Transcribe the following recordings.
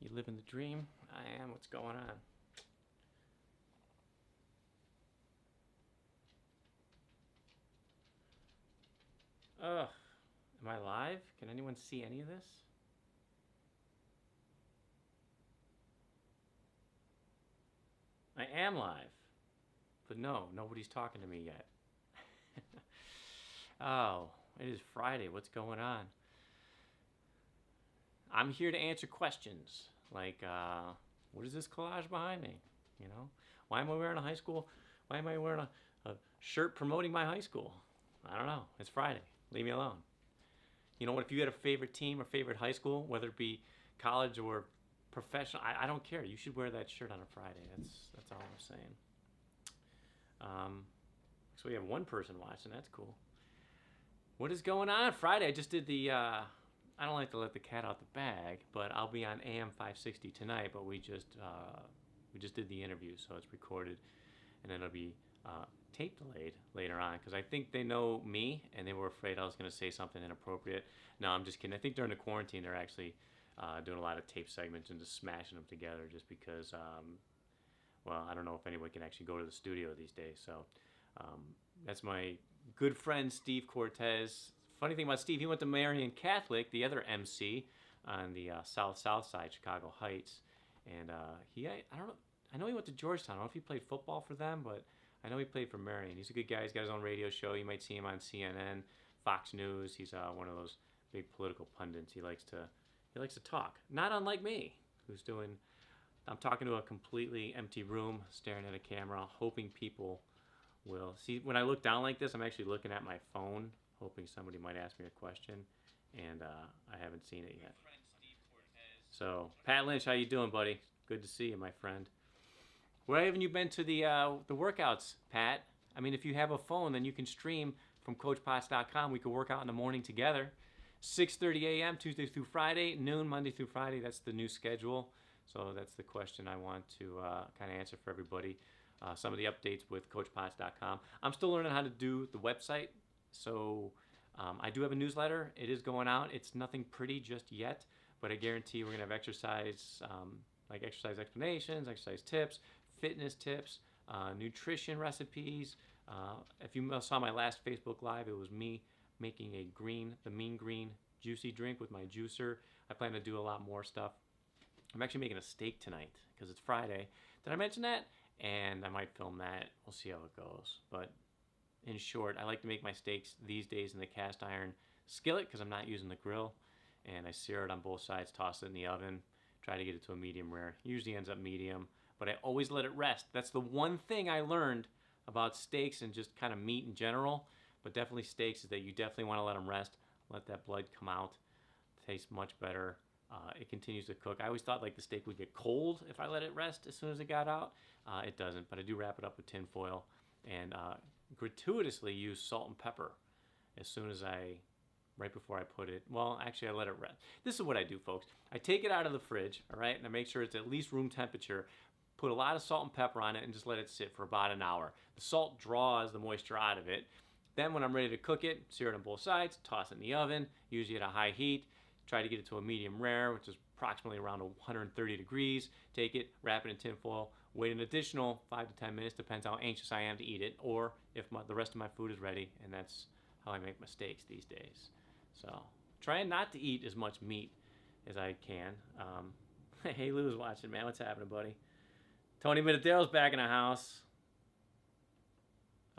You living the dream? I am. What's going on? Ugh. Am I live? Can anyone see any of this? I am live. But no, nobody's talking to me yet. Oh, it is Friday. What's going on? I'm here to answer questions like, what is this collage behind me? You know, why am I wearing a high school? Why am I wearing a shirt promoting my high school? I don't know. It's Friday. Leave me alone. You know what? If you had a favorite team or favorite high school, whether it be college or professional, I don't care. You should wear that shirt on a Friday. That's all I'm saying. Um, so we have one person watching. That's cool. What is going on? Friday. I just did the. I don't like to let the cat out the bag, but I'll be on AM 560 tonight. But we just did the interview, so it's recorded, and then it'll be tape delayed later on because I think they know me and they were afraid I was going to say something inappropriate. No, I'm just kidding. I think during the quarantine they're actually doing a lot of tape segments and just smashing them together just because, well, I don't know if anyone can actually go to the studio these days. So um, that's my good friend Steve Cortez. Funny thing about Steve, he went to Marian Catholic, the other MC on the south side, Chicago Heights, and I don't know. I know he went to Georgetown. I don't know if he played football for them, but I know he played for Marion. He's a good guy. He's got his own radio show. You might see him on CNN, Fox News. He's one of those big political pundits. He likes to talk. Not unlike me, who's doing. I'm talking to a completely empty room, staring at a camera, hoping people will see. When I look down like this, I'm actually looking at my phone, hoping somebody might ask me a question, and I haven't seen it yet. So, Pat Lynch, how you doing, buddy? Good to see you, my friend. Where haven't you been to the workouts, Pat? I mean, if you have a phone, then you can stream from CoachPotts.com. We could work out in the morning together. 6:30 a.m. Tuesday through Friday, noon Monday through Friday. That's the new schedule. So that's the question I want to kind of answer for everybody. Some of the updates with CoachPotts.com. I'm still learning how to do the website. So I do have a newsletter. It is going out. It's nothing pretty just yet, but I guarantee we're going to have exercise, like exercise explanations, exercise tips, fitness tips, nutrition recipes. If you saw my last Facebook Live, it was me making the mean green juicy drink with my juicer. I plan to do a lot more stuff. I'm actually making a steak tonight because it's Friday. Did I mention that? And I might film that. We'll see how it goes. But in short, I like to make my steaks these days in the cast iron skillet because I'm not using the grill. And I sear it on both sides, toss it in the oven, try to get it to a medium rare. Usually ends up medium, but I always let it rest. That's the one thing I learned about steaks and just kind of meat in general, but definitely steaks is that you definitely want to let them rest, let that blood come out. It tastes much better. It continues to cook. I always thought like the steak would get cold if I let it rest as soon as it got out. It doesn't, but I do wrap it up with tin foil and gratuitously use salt and pepper as soon as right before I put it. Well, actually, I let it rest. This is what I do, folks. I take it out of the fridge, all right, and I make sure it's at least room temperature. Put a lot of salt and pepper on it and just let it sit for about an hour. The salt draws the moisture out of it. Then when I'm ready to cook it, sear it on both sides, toss it in the oven, usually at a high heat. Try to get it to a medium rare, which is approximately around 130 degrees. Take it, wrap it in tin foil, wait an additional 5 to 10 minutes, depends how anxious I am to eat it, or if the rest of my food is ready, and that's how I make my steaks these days. So, trying not to eat as much meat as I can. Hey, Lou's watching, man. What's happening, buddy? Tony Minadero's back in the house.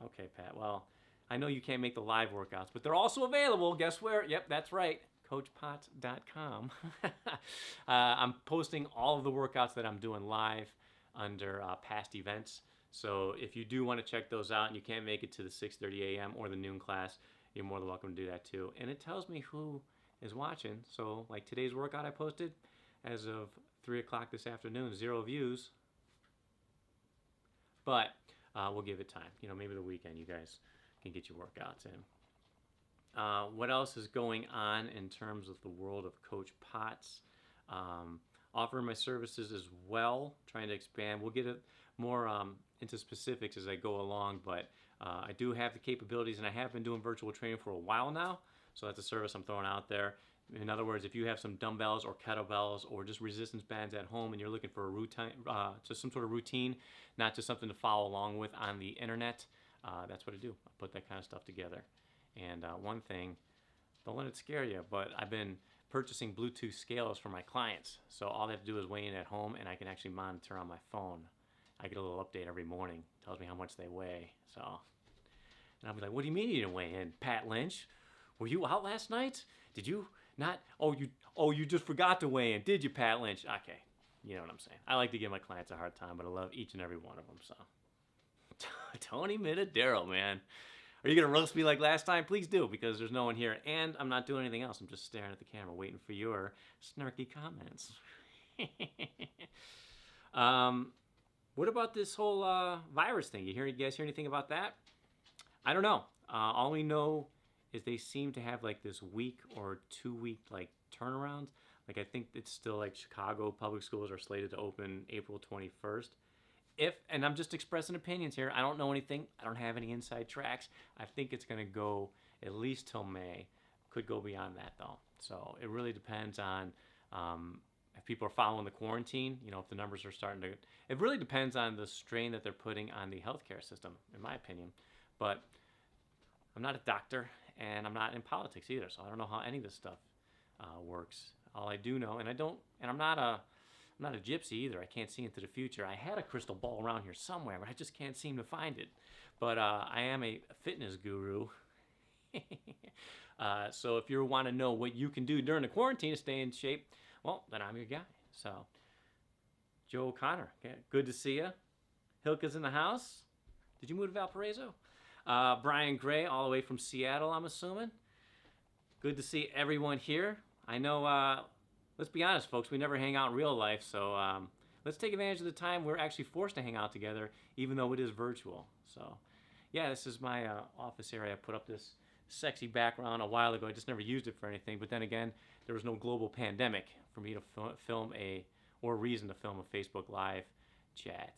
Okay, Pat. Well, I know you can't make the live workouts, but they're also available. Guess where? Yep, that's right. CoachPotts.com. I'm posting all of the workouts that I'm doing live under past events. So if you do want to check those out and you can't make it to the 6:30 a.m. or the noon class, you're more than welcome to do that too. And it tells me who is watching. So like today's workout I posted, as of 3 o'clock this afternoon, 0 views. But we'll give it time. Maybe the weekend you guys can get your workouts in. What else is going on in terms of the world of Coach Potts? Offering my services as well, trying to expand. We'll get more into specifics as I go along, but I do have the capabilities, and I have been doing virtual training for a while now, so that's a service I'm throwing out there. In other words, if you have some dumbbells or kettlebells or just resistance bands at home and you're looking for a routine, just some sort of routine, not just something to follow along with on the internet, that's what I do. I put that kind of stuff together. And one thing, don't let it scare you, but I've been purchasing Bluetooth scales for my clients. So all they have to do is weigh in at home, and I can actually monitor on my phone. I get a little update every morning, tells me how much they weigh. So, and I'll be like, "What do you mean you didn't weigh in, Pat Lynch? Were you out last night? Did you not? You just forgot to weigh in, did you, Pat Lynch?" Okay, you know what I'm saying. I like to give my clients a hard time, but I love each and every one of them. So, Tony Minadero, man. Are you going to roast me like last time? Please do, because there's no one here, and I'm not doing anything else. I'm just staring at the camera, waiting for your snarky comments. What about this whole virus thing? You guys hear anything about that? I don't know. All we know is they seem to have like this week or 2 week like turnarounds. Like I think it's still like Chicago public schools are slated to open April 21st. And I'm just expressing opinions here. I don't know anything. I don't have any inside tracks. I think it's going to go at least till May. Could go beyond that though. So it really depends on if people are following the quarantine. You know, if the numbers are starting to. It really depends on the strain that they're putting on the healthcare system, in my opinion. But I'm not a doctor, and I'm not in politics either, so I don't know how any of this stuff works. All I do know, I'm not a gypsy either. I can't see into the future. I had a crystal ball around here somewhere, but I just can't seem to find it. But I am a fitness guru. So if you want to know what you can do during the quarantine to stay in shape, well, then I'm your guy. So, Joe O'Connor, okay, good to see you. Hilka's in the house. Did you move to Valparaiso? Brian Gray, all the way from Seattle, I'm assuming. Good to see everyone here. I know, let's be honest, folks, we never hang out in real life, so let's take advantage of the time we're actually forced to hang out together, even though it is virtual. So, yeah, this is my office area. I put up this sexy background a while ago. I just never used it for anything, but then again, there was no global pandemic for me to film or reason to film a Facebook Live chat.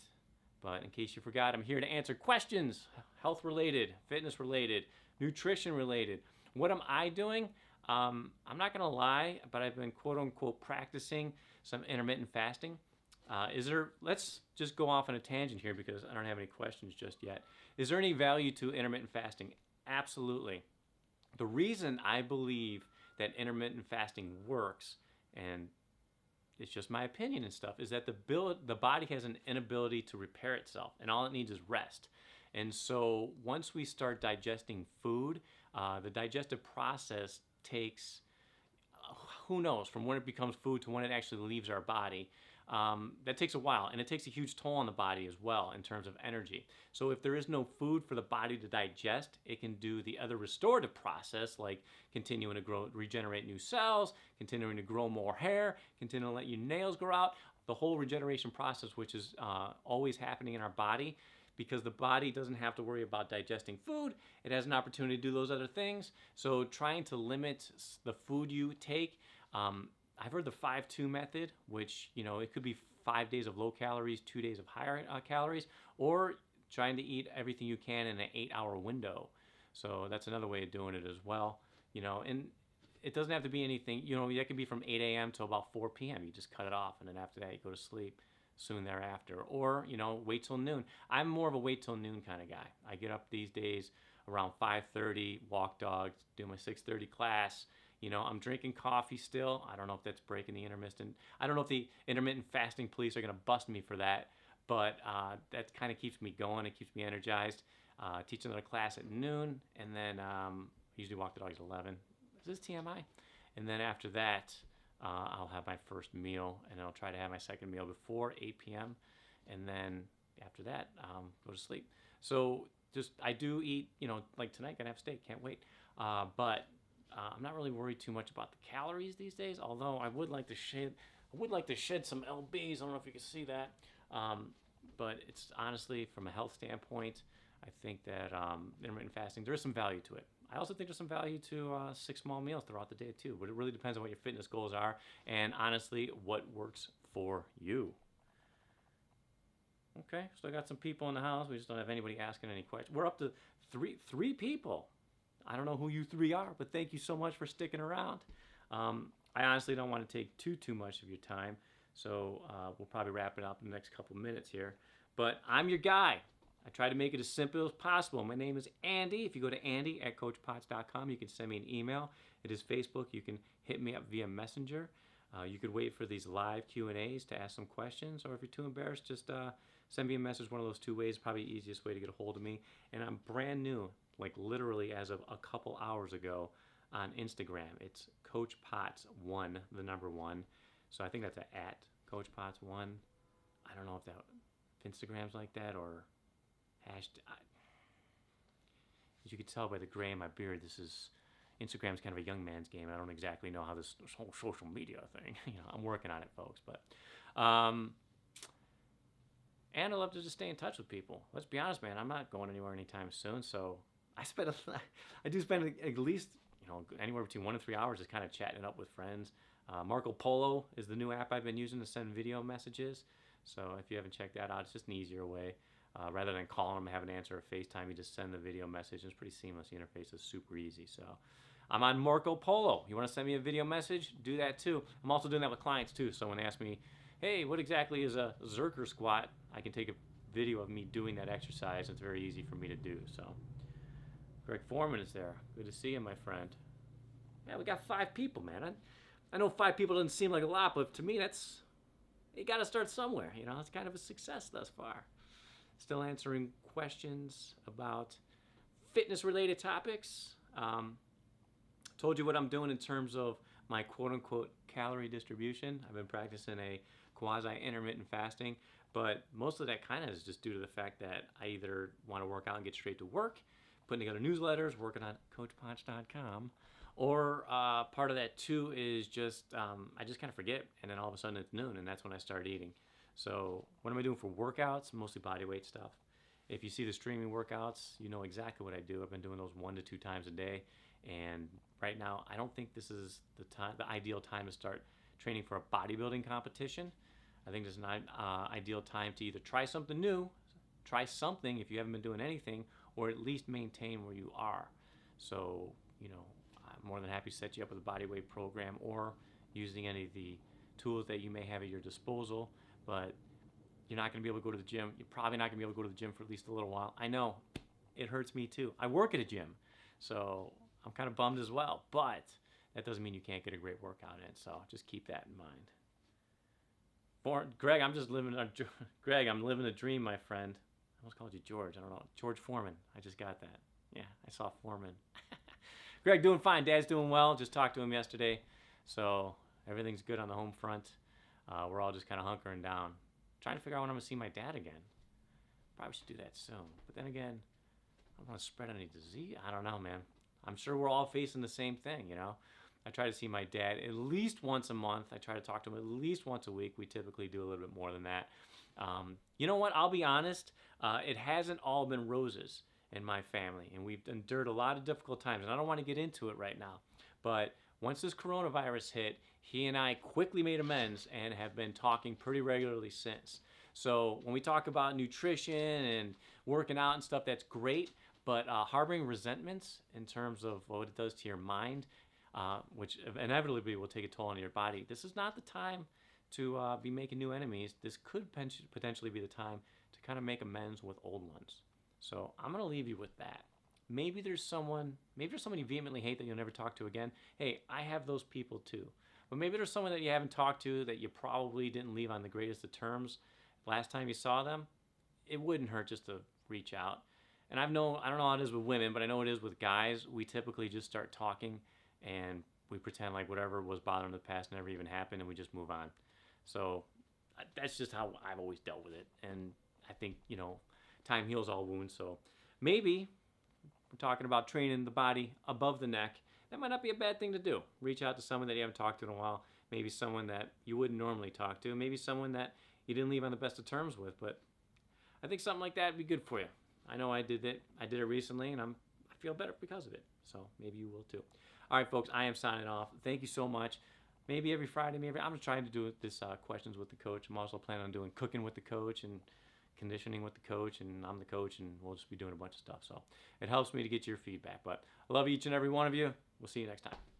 But in case you forgot, I'm here to answer questions, health-related, fitness-related, nutrition-related. What am I doing? I'm not going to lie, but I've been quote-unquote practicing some intermittent fasting. Let's just go off on a tangent here because I don't have any questions just yet. Is there any value to intermittent fasting? Absolutely. The reason I believe that intermittent fasting works, and it's just my opinion and stuff, is that the body has an inability to repair itself, and all it needs is rest. And so once we start digesting food, the digestive process takes, who knows, from when it becomes food to when it actually leaves our body. That takes a while, and it takes a huge toll on the body as well in terms of energy. So if there is no food for the body to digest, it can do the other restorative process, like continuing to regenerate new cells, continuing to grow more hair, continuing to let your nails grow out, the whole regeneration process, which is always happening in our body, because the body doesn't have to worry about digesting food. It has an opportunity to do those other things. So trying to limit the food you take, I've heard the 5-2 method, which, you know, it could be 5 days of low calories, 2 days of higher calories, or trying to eat everything you can in an 8-hour window. So that's another way of doing it as well. You know, and it doesn't have to be anything, you know, that can be from 8 a.m. to about 4 p.m. You just cut it off, and then after that, you go to sleep soon thereafter. Or, you know, wait till noon. I'm more of a wait till noon kind of guy. I get up these days around 5:30, walk dogs, do my 6:30 class. You know, I'm drinking coffee still. I don't know if that's breaking the intermittent. I don't know if the intermittent fasting police are going to bust me for that, but that kind of keeps me going. It keeps me energized. Teach another class at noon, and then usually walk the dogs at 11. Is this TMI? And then after that, I'll have my first meal, and I'll try to have my second meal before 8 p.m. And then after that, go to sleep. So I do eat, you know, like tonight, gonna have steak. Can't wait. But I'm not really worried too much about the calories these days, although I would like to shed some lbs. I don't know if you can see that, but it's honestly, from a health standpoint, I think that intermittent fasting, there is some value to it. I also think there's some value to 6 small meals throughout the day too, but it really depends on what your fitness goals are and honestly what works for you. Okay, so I got some people in the house. We just don't have anybody asking any questions. We're up to three people. I don't know who you three are, but thank you so much for sticking around. I honestly don't want to take too much of your time, so we'll probably wrap it up in the next couple minutes here. But I'm your guy. I try to make it as simple as possible. My name is Andy. If you go to andy@coachpots.com, you can send me an email. It is Facebook. You can hit me up via Messenger. You could wait for these live Q&As to ask some questions, or if you're too embarrassed, just send me a message. One of those two ways, probably the easiest way to get a hold of me. And I'm brand new, like literally as of a couple hours ago, on Instagram. It's Coach Potts1, the number 1. So I think that's at Coach Potts1. I don't know if Instagram's like that or hashtag. As you can tell by the gray in my beard, Instagram's kind of a young man's game. I don't exactly know how this whole social media thing. I'm working on it, folks. But and I love to just stay in touch with people. Let's be honest, man. I'm not going anywhere anytime soon. So I do spend at least anywhere between 1 and 3 hours just kind of chatting it up with friends. Marco Polo is the new app I've been using to send video messages. So if you haven't checked that out, it's just an easier way. Rather than calling them and having to answer a FaceTime, you just send the video message. It's pretty seamless. The interface is super easy. So I'm on Marco Polo. You want to send me a video message? Do that too. I'm also doing that with clients too. So when they ask me, hey, what exactly is a Zerker squat? I can take a video of me doing that exercise. It's very easy for me to do. So Greg Foreman is there. Good to see you, my friend. Yeah, we got 5 people, man. I know 5 people doesn't seem like a lot, but to me, you got to start somewhere. It's kind of a success thus far. Still answering questions about fitness-related topics. Told you what I'm doing in terms of my quote-unquote calorie distribution. I've been practicing a quasi-intermittent fasting, but most of that kind of is just due to the fact that I either want to work out and get straight to work, putting together newsletters, working on coachpunch.com, or part of that too is just I just kind of forget, and then all of a sudden it's noon, and that's when I start eating. So what am I doing for workouts? Mostly body weight stuff. If you see the streaming workouts, you know exactly what I do. I've been doing those 1 to 2 times a day, and right now I don't think this is the ideal time to start training for a bodybuilding competition. I think this is an ideal time to either try something new, try something if you haven't been doing anything, or at least maintain where you are. So, I'm more than happy to set you up with a bodyweight program or using any of the tools that you may have at your disposal, but you're not going to be able to go to the gym. You're probably not going to be able to go to the gym for at least a little while. I know, it hurts me too. I work at a gym, so I'm kind of bummed as well, but that doesn't mean you can't get a great workout in, so just keep that in mind. Greg, I'm living a dream, my friend. I almost called you George. I don't know. George Foreman. I just got that. Yeah, I saw Foreman. Greg, doing fine. Dad's doing well. Just talked to him yesterday. So everything's good on the home front. We're all just kind of hunkering down. Trying to figure out when I'm going to see my dad again. Probably should do that soon. But then again, I don't want to spread any disease. I don't know, man. I'm sure we're all facing the same thing, I try to see my dad at least once a month. I try to talk to him at least once a week. We typically do a little bit more than that. You know what? I'll be honest. It hasn't all been roses in my family, and we've endured a lot of difficult times, and I don't want to get into it right now. But once this coronavirus hit, he and I quickly made amends and have been talking pretty regularly since. So when we talk about nutrition and working out and stuff, that's great. But harboring resentments in terms of what it does to your mind, which inevitably will take a toll on your body, this is not the time to be making new enemies. This could potentially be the time to kind of make amends with old ones. So I'm going to leave you with that. Maybe there's someone you vehemently hate that you'll never talk to again. Hey, I have those people too. But maybe there's someone that you haven't talked to that you probably didn't leave on the greatest of terms last time you saw them. It wouldn't hurt just to reach out. And I don't know how it is with women, but I know it is with guys. We typically just start talking and we pretend like whatever was bothering the past never even happened, and we just move on. So that's just how I've always dealt with it. And I think, time heals all wounds. So maybe we're talking about training the body above the neck. That might not be a bad thing to do. Reach out to someone that you haven't talked to in a while. Maybe someone that you wouldn't normally talk to. Maybe someone that you didn't leave on the best of terms with. But I think something like that would be good for you. I know I did it. I did it recently, and I feel better because of it. So maybe you will too. All right, folks, I am signing off. Thank you so much. Maybe every Friday, I'm trying to do this questions with the coach. I'm also planning on doing cooking with the coach and conditioning with the coach, and I'm the coach, and we'll just be doing a bunch of stuff. So it helps me to get your feedback. But I love each and every one of you. We'll see you next time.